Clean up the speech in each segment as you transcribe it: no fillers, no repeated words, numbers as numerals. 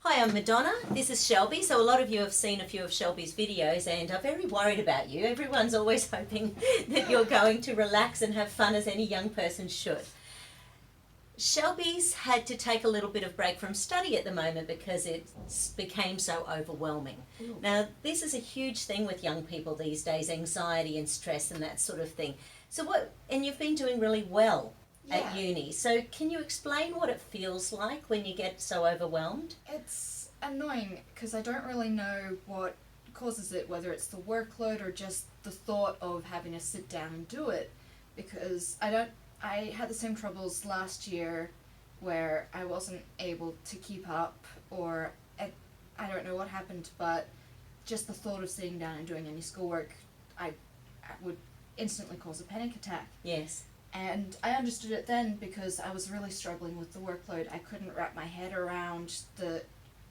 Hi, I'm Madonna. This is Shelby. So a lot of you have seen a few of Shelby's videos and are very worried about you. Everyone's always hoping that you're going to relax and have fun as any young person should. Shelby's had to take a little bit of break from study at the moment because it became so overwhelming. Ooh. Now, this is a huge thing with young people these days, anxiety and stress and that sort of thing. And you've been doing really well at uni. So can you explain what it feels like when you get so overwhelmed? It's annoying because I don't really know what causes it, whether it's the workload or just the thought of having to sit down and do it, because I had the same troubles last year where I wasn't able to keep up, or I don't know what happened, but just the thought of sitting down and doing any schoolwork I would instantly cause a panic attack. Yes. And I understood it then because I was really struggling with the workload. I couldn't wrap my head around the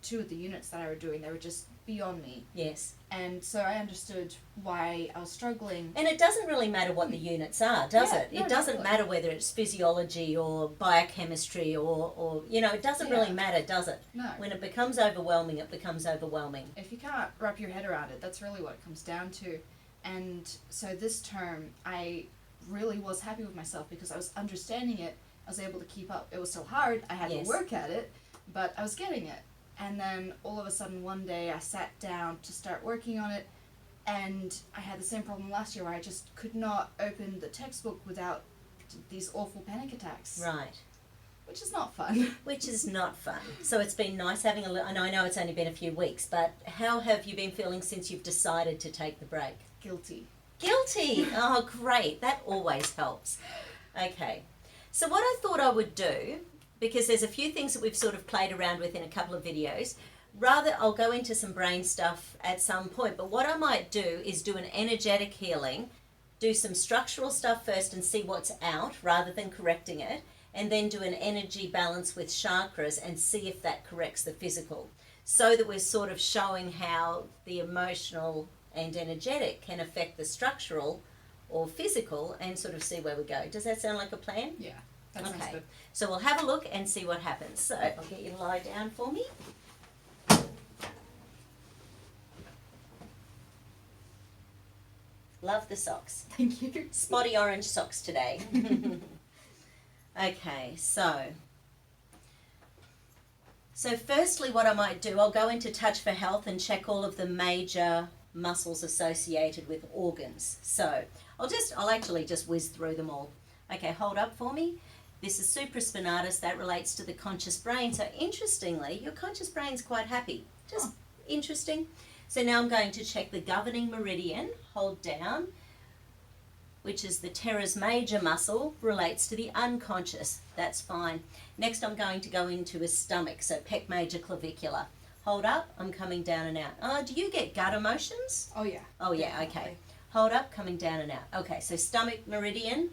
two of the units that I were doing. They were just beyond me. Yes. And so I understood why I was struggling. And it doesn't really matter what the units are, does it? No, It doesn't totally. matter whether it's physiology or biochemistry or it doesn't really matter, does it? No. When it becomes overwhelming, it becomes overwhelming. If you can't wrap your head around it, that's really what it comes down to. And so this term, I really was happy with myself because I was understanding it. I was able to keep up. It was still hard. I had to work at it, but I was getting it. And then all of a sudden one day I sat down to start working on it, and I had the same problem last year where I just could not open the textbook without these awful panic attacks. Right. Which is not fun. Which is not fun. So it's been nice having a look. I know it's only been a few weeks, but how have you been feeling since you've decided to take the break? Guilty. Guilty! Oh, great. That always helps. Okay. So what I thought I would do, because there's a few things that we've sort of played around with in a couple of videos, I'll go into some brain stuff at some point, but what I might do is do an energetic healing, do some structural stuff first and see what's out rather than correcting it, and then do an energy balance with chakras and see if that corrects the physical, so that we're sort of showing how the emotional and energetic can affect the structural or physical and sort of see where we go. Does that sound like a plan? Yeah, that sounds good. So we'll have a look and see what happens. So I'll get you to lie down for me. Love the socks. Thank you. Spotty orange socks today. Okay, so firstly what I might do, I'll go into Touch for Health and check all of the major muscles associated with organs. So I'll actually just whiz through them all. Okay, hold up for me. This is supraspinatus. That relates to the conscious brain. So interestingly, your conscious brain's quite happy. Just interesting. So now I'm going to check the governing meridian. Hold down, which is the teres major muscle, relates to the unconscious. That's fine. Next I'm going to go into a stomach, so pec major clavicular. Hold up, I'm coming down and out. Do you get gut emotions? Oh yeah. Oh yeah, okay. Hold up, coming down and out. Okay, so stomach meridian,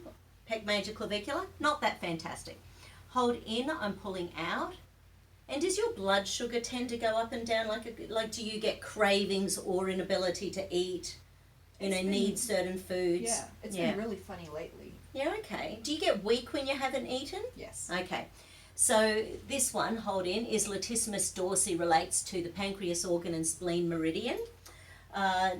pec major clavicular, not that fantastic. Hold in, I'm pulling out. And does your blood sugar tend to go up and down like do you get cravings or inability to eat? Need certain foods? Yeah, it's been really funny lately. Yeah, okay. Do you get weak when you haven't eaten? Yes. Okay. So this one, hold in, is latissimus dorsi, relates to the pancreas organ and spleen meridian.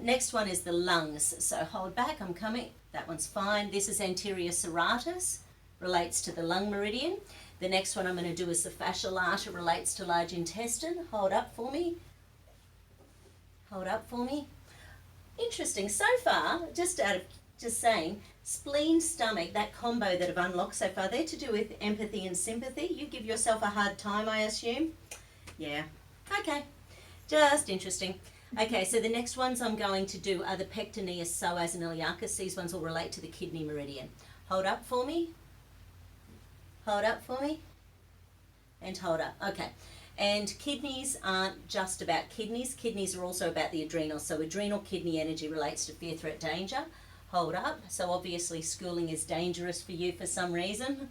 Next one is the lungs. So hold back, I'm coming. That one's fine. This is anterior serratus, relates to the lung meridian. The next one I'm going to do is the fascia lata, relates to large intestine. Hold up for me. Hold up for me. Interesting. So far, just saying, spleen, stomach, that combo that have unlocked so far, they're to do with empathy and sympathy. You give yourself a hard time, I assume? Yeah. Okay. Just interesting. Okay, so the next ones I'm going to do are the pectineus, psoas, and iliacus. These ones will relate to the kidney meridian. Hold up for me. Hold up for me. And hold up. Okay. And kidneys aren't just about kidneys. Kidneys are also about the adrenals. So adrenal kidney energy relates to fear, threat, danger. Hold up. So obviously schooling is dangerous for you for some reason.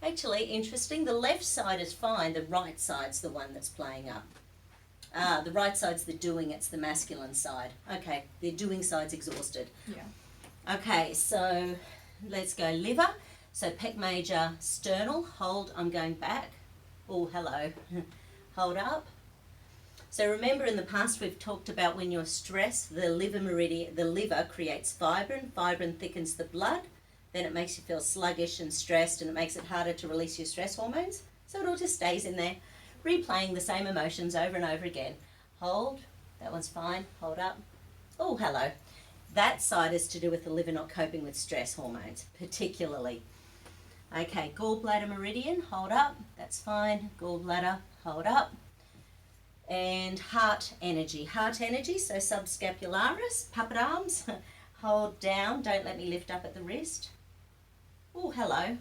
Actually, interesting. The left side is fine. The right side's the one that's playing up. The right side's the doing. It's the masculine side. Okay. The doing side's exhausted. Yeah. Okay. So let's go liver. So pec major sternal. Hold. I'm going back. Oh, hello. Hold up. So remember, in the past we've talked about when you're stressed, the liver creates fibrin. Fibrin thickens the blood. Then it makes you feel sluggish and stressed, and it makes it harder to release your stress hormones. So it all just stays in there, replaying the same emotions over and over again. Hold. That one's fine. Hold up. Oh, hello. That side is to do with the liver not coping with stress hormones, particularly. Okay, gallbladder meridian, hold up. That's fine. Gallbladder, hold up. And heart energy. Heart energy, so subscapularis, puppet arms. Hold down. Don't let me lift up at the wrist. Oh, hello.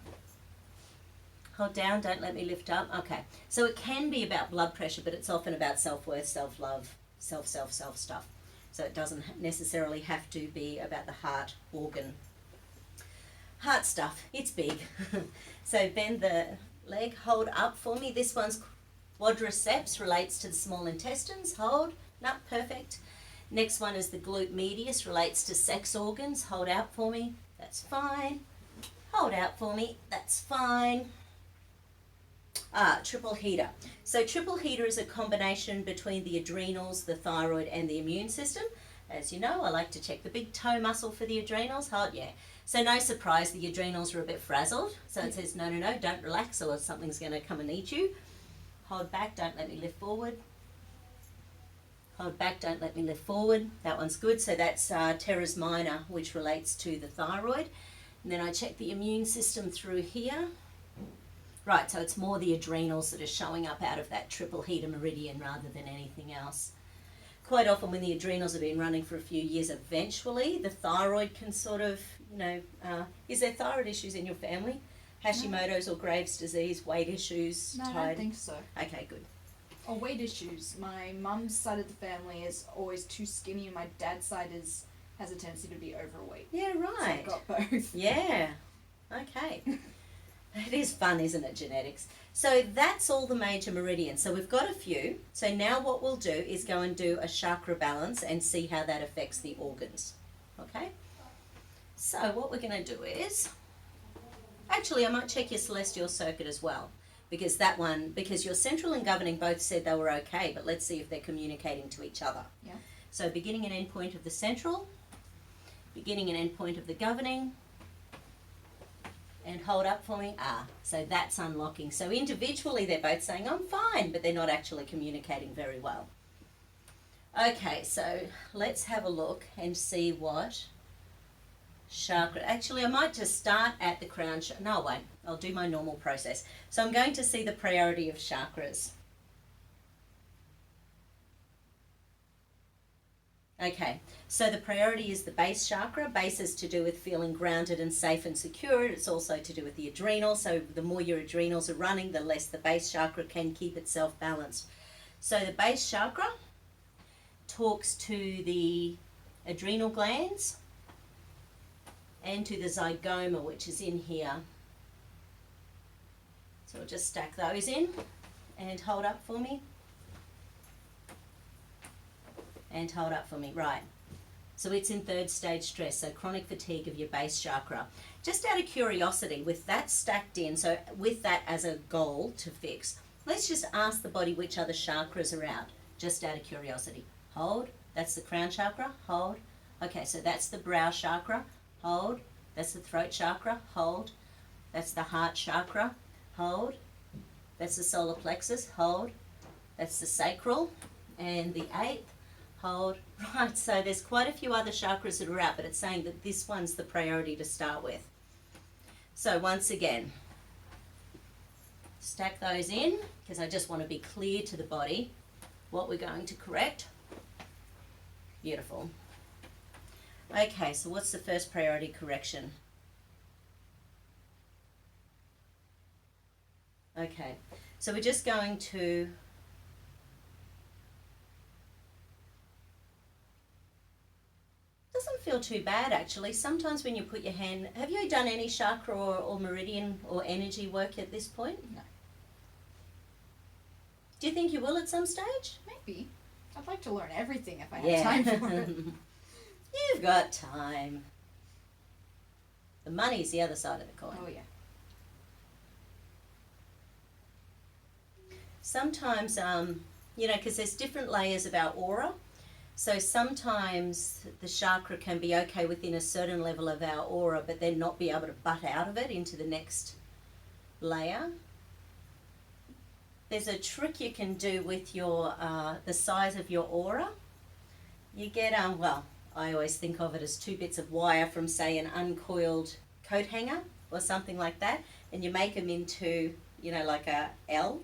Hold down. Don't let me lift up. Okay. So it can be about blood pressure, but it's often about self-worth, self-love, self stuff. So it doesn't necessarily have to be about the heart organ. Heart stuff. It's big. So bend the leg. Hold up for me. This one's quadriceps, relates to the small intestines. Hold. No, perfect. Next one is the glute medius, relates to sex organs. Hold out for me. That's fine. Hold out for me. That's fine. Triple heater. So triple heater is a combination between the adrenals, the thyroid, and the immune system. As you know, I like to check the big toe muscle for the adrenals. Hold, yeah. So no surprise, the adrenals are a bit frazzled. So it says, no, don't relax, or something's going to come and eat you. Hold back, don't let me lift forward. Hold back, don't let me lift forward. That one's good. So that's teres minor, which relates to the thyroid. And then I check the immune system through here. Right, so it's more the adrenals that are showing up out of that triple heater meridian rather than anything else. Quite often when the adrenals have been running for a few years, eventually the thyroid can sort of, is there thyroid issues in your family? Hashimoto's or Graves' disease, weight issues? No, I don't think so. Okay, good. Or weight issues. My mum's side of the family is always too skinny, and my dad's side has a tendency to be overweight. Yeah, right. So I've got both. Yeah. Okay. It is fun, isn't it, genetics? So that's all the major meridians. So we've got a few. So now what we'll do is go and do a chakra balance and see how that affects the organs. Okay? So what we're going to do is, actually I might check your celestial circuit as well. Because your central and governing both said they were okay, but let's see if they're communicating to each other. Yeah. So beginning and end point of the central, beginning and end point of the governing, and hold up for me. So that's unlocking. So individually they're both saying, I'm fine, but they're not actually communicating very well. Okay, so let's have a look and see what chakra. Actually, I might just start at the crown chakra. No, I won't. I'll do my normal process. So I'm going to see the priority of chakras. Okay, so the priority is the base chakra. Base is to do with feeling grounded and safe and secure. It's also to do with the adrenals. So the more your adrenals are running, the less the base chakra can keep itself balanced. So the base chakra talks to the adrenal glands and to the zygoma, which is in here. So I'll just stack those in and hold up for me. And hold up for me, right. So it's in third stage stress, so chronic fatigue of your base chakra. Just out of curiosity, with that stacked in, so with that as a goal to fix, let's just ask the body which other chakras are out, just out of curiosity. Hold, that's the crown chakra, hold. Okay, so that's the brow chakra, hold. That's the throat chakra, hold. That's the heart chakra, hold. That's the solar plexus, hold. That's the sacral, and the eighth, hold. Right, so there's quite a few other chakras that are out, but it's saying that this one's the priority to start with. So once again, stack those in, because I just want to be clear to the body what we're going to correct. Beautiful. Okay, so what's the first priority correction? Okay, so we're just going to doesn't feel too bad actually. Sometimes when you put your hand, have you done any chakra or meridian or energy work at this point? No. Do you think you will at some stage? Maybe. I'd like to learn everything if I have time for it. You've got time. The money's the other side of the coin. Oh yeah. Sometimes, because there's different layers of our aura. So sometimes the chakra can be okay within a certain level of our aura, but then not be able to butt out of it into the next layer. There's a trick you can do with your the size of your aura. You get, well, I always think of it as 2 bits of wire from, say, an uncoiled coat hanger or something like that, and you make them into, like a L,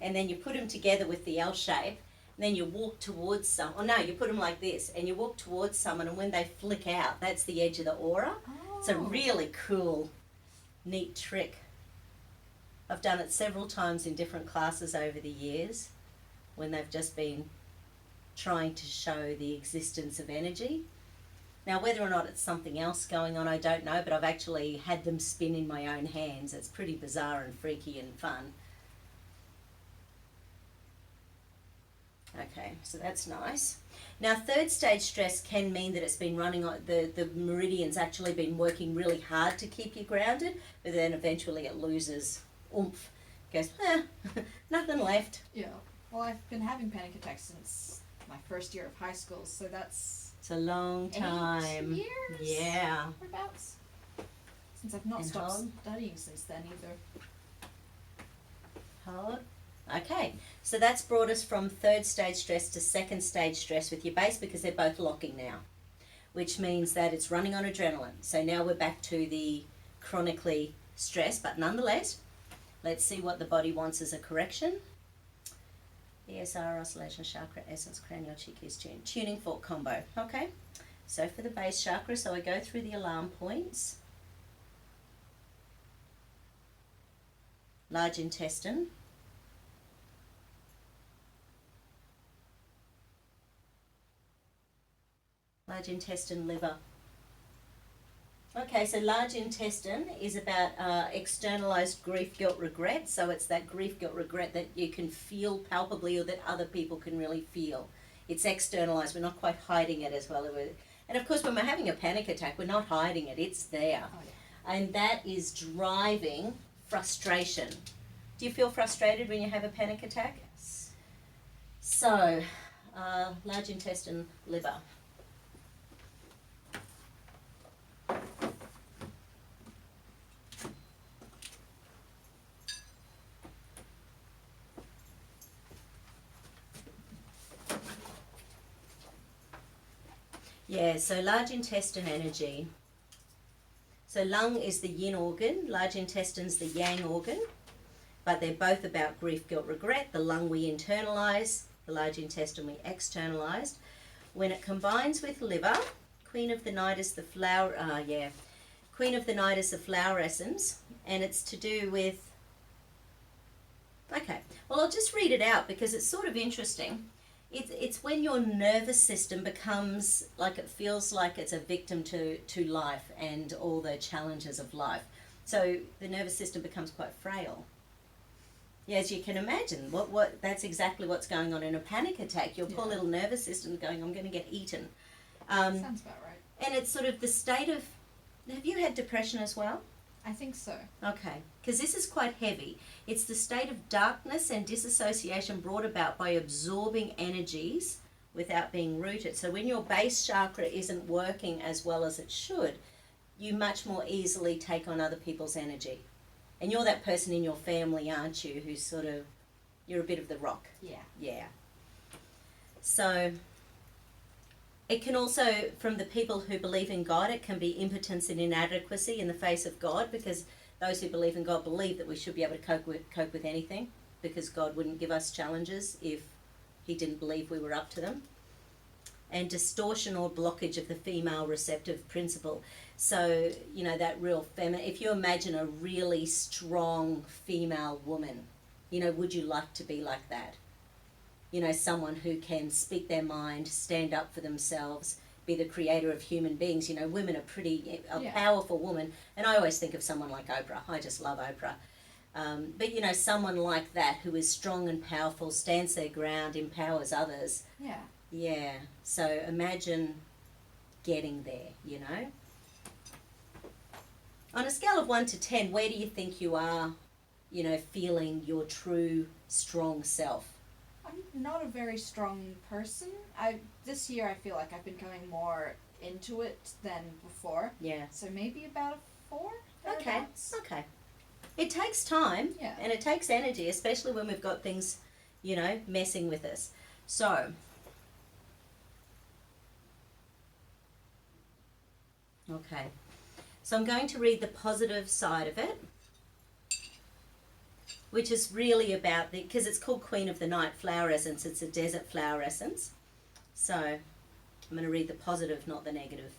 and then you put them together with the L shape. Then you walk towards you put them like this, and you walk towards someone, and when they flick out, that's the edge of the aura. Oh. It's a really cool, neat trick. I've done it several times in different classes over the years when they've just been trying to show the existence of energy. Now, whether or not it's something else going on, I don't know, but I've actually had them spin in my own hands. It's pretty bizarre and freaky and fun. Okay, so that's nice. Now, 3rd stage stress can mean that it's been running on, the meridian's actually been working really hard to keep you grounded, but then eventually it loses oomph. Goes, nothing left. Yeah. Well, I've been having panic attacks since my first year of high school, so it's a long time. 8 years? Yeah. Whereabouts? Since I've not stopped studying since then either. Hold. Okay, so that's brought us from 3rd stage stress to 2nd stage stress with your base, because they're both locking now, which means that it's running on adrenaline. So now we're back to the chronically stressed, but nonetheless, let's see what the body wants as a correction. ESR, oscillation, chakra, essence, cranial, cheek is tune. Tuning fork combo. Okay, so for the base chakra, so I go through the alarm points. Large intestine. Large intestine, liver. Okay, so large intestine is about externalized grief, guilt, regret. So it's that grief, guilt, regret that you can feel palpably, or that other people can really feel. It's externalized. We're not quite hiding it as well. And of course, when we're having a panic attack, we're not hiding it. It's there. Oh, yeah. And that is driving frustration. Do you feel frustrated when you have a panic attack? Yes. So, large intestine, liver. Yeah, so large intestine energy. So lung is the yin organ, large intestine's the yang organ, but they're both about grief, guilt, regret. The lung we internalize, the large intestine we externalized. When it combines with liver, queen of the night is the flower, queen of the night is the flower essence, and it's to do with, okay, well, I'll just read it out because it's sort of interesting. It's when your nervous system becomes like, it feels like it's a victim to life and all the challenges of life. So the nervous system becomes quite frail. Yeah, as you can imagine, that's exactly what's going on in a panic attack. Your poor little nervous system going, I'm going to get eaten. Sounds about right. And it's sort of the state of, have you had depression as well? I think so. Okay, because this is quite heavy. It's the state of darkness and disassociation brought about by absorbing energies without being rooted. So when your base chakra isn't working as well as it should, you much more easily take on other people's energy. And you're that person in your family, aren't you, who's sort of, you're a bit of the rock. Yeah. Yeah. So it can also, from the people who believe in God, it can be impotence and inadequacy in the face of God, because those who believe in God believe that we should be able to cope with anything, because God wouldn't give us challenges if he didn't believe we were up to them. And distortion or blockage of the female receptive principle. So, that real feminine, if you imagine a really strong female woman, would you like to be like that? Someone who can speak their mind, stand up for themselves, be the creator of human beings. Women are a powerful woman. And I always think of someone like Oprah. I just love Oprah. But, someone like that who is strong and powerful, stands their ground, empowers others. Yeah. Yeah. So imagine getting there, On a scale of 1 to 10, where do you think you are, feeling your true, strong self? I'm not a very strong person. This year I feel like I've been coming more into it than before. Yeah. So maybe about a 4. Okay. thereabouts. Okay. It takes time. Yeah. And it takes energy, especially when we've got things, you know, messing with us. So, okay. So I'm going to read the positive side of it, which is really about because it's called Queen of the Night Flower Essence. It's a desert flower essence. So I'm going to read the positive, not the negative.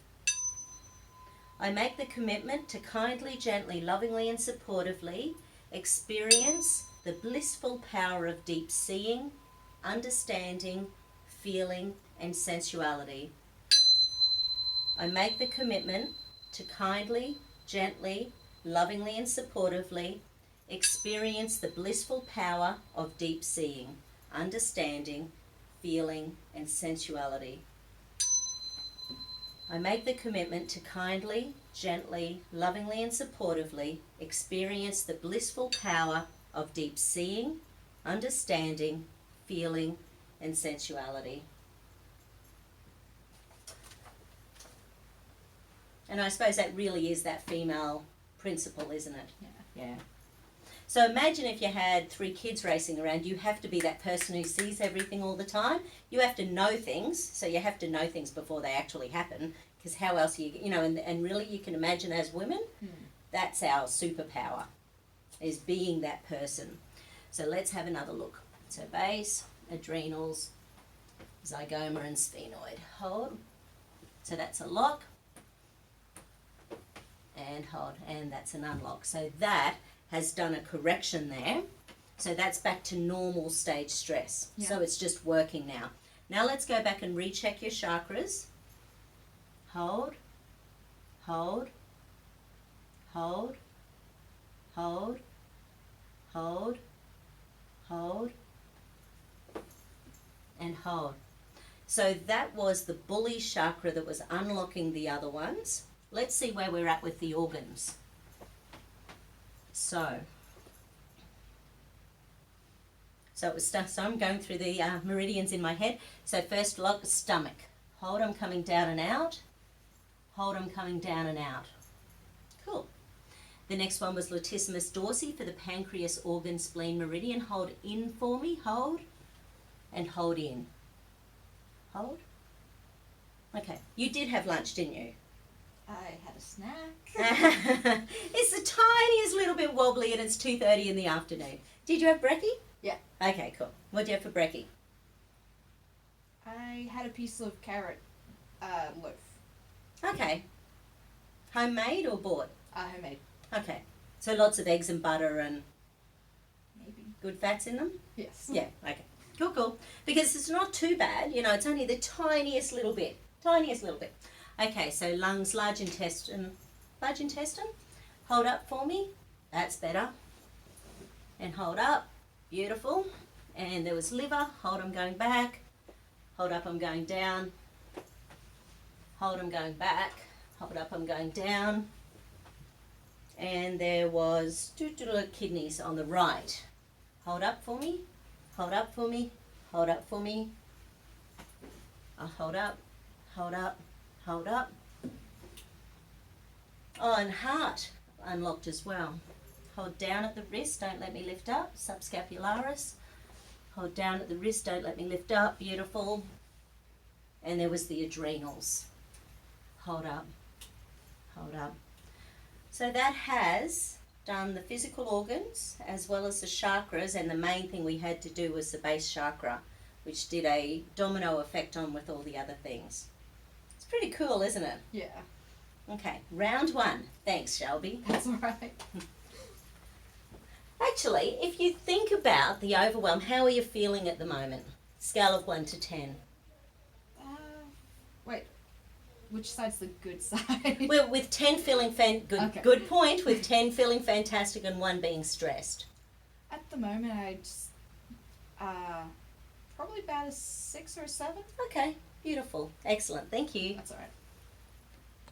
I make the commitment to kindly, gently, lovingly and supportively experience the blissful power of deep seeing, understanding, feeling and sensuality. I make the commitment to kindly, gently, lovingly and supportively experience the blissful power of deep seeing, understanding, feeling and sensuality. I make the commitment to kindly, gently, lovingly and supportively experience the blissful power of deep seeing, understanding, feeling and sensuality. And I suppose that really is that female principle, isn't it? Yeah. So imagine if you had 3 kids racing around, you have to be that person who sees everything all the time. You have to know things, so you have to know things before they actually happen, because how else and really you can imagine as women, that's our superpower, is being that person. So let's have another look. So base, adrenals, zygoma and sphenoid. Hold. So that's a lock. And hold. And that's an unlock. So that has done a correction there. So that's back to normal stage stress. Yeah. So it's just working now. Now let's go back and recheck your chakras. Hold, hold, hold, hold, hold, hold, and hold. So that was the bully chakra that was unlocking the other ones. Let's see where we're at with the organs. So I'm going through the meridians in my head. So first lock, stomach. Hold, I'm coming down and out. Hold, I'm coming down and out. Cool. The next one was latissimus dorsi for the pancreas, organ, spleen, meridian. Hold in for me. Hold. And hold in. Hold. Okay. You did have lunch, didn't you? I had a snack. It's the tiniest little bit wobbly and it's 2:30 in the afternoon. Did you have brekkie? Yeah. Okay, cool. What did you have for brekkie? I had a piece of carrot loaf. Okay. Homemade or bought? Homemade. Okay. So lots of eggs and butter and maybe good fats in them? Yes. Yeah, okay. Cool, cool. Because it's not too bad, it's only the tiniest little bit. Tiniest little bit. Okay, so lungs, large intestine. Large intestine? Hold up for me. That's better. And hold up. Beautiful. And there was liver. Hold, I'm going back. Hold up, I'm going down. Hold, I'm going back. Hold up, I'm going down. And there was kidneys on the right. Hold up for me. Hold up for me. Hold up for me. Hold up. Hold up. Hold up. Oh, and heart unlocked as well. Hold down at the wrist, don't let me lift up. Subscapularis. Hold down at the wrist, don't let me lift up. Beautiful. And there was the adrenals. Hold up. Hold up. So that has done the physical organs as well as the chakras, and the main thing we had to do was the base chakra, which did a domino effect on with all the other things. It's pretty cool, isn't it? Yeah. Okay, round 1. Thanks, Shelby. That's all right. Actually, if you think about the overwhelm, how are you feeling at the moment? Scale of 1 to 10. Wait, which side's the good side? Well, with 10 feeling Okay. good point, with 10 feeling fantastic and 1 being stressed. At the moment, I just probably about a 6 or 7. Okay, beautiful. Excellent. Thank you. That's all right.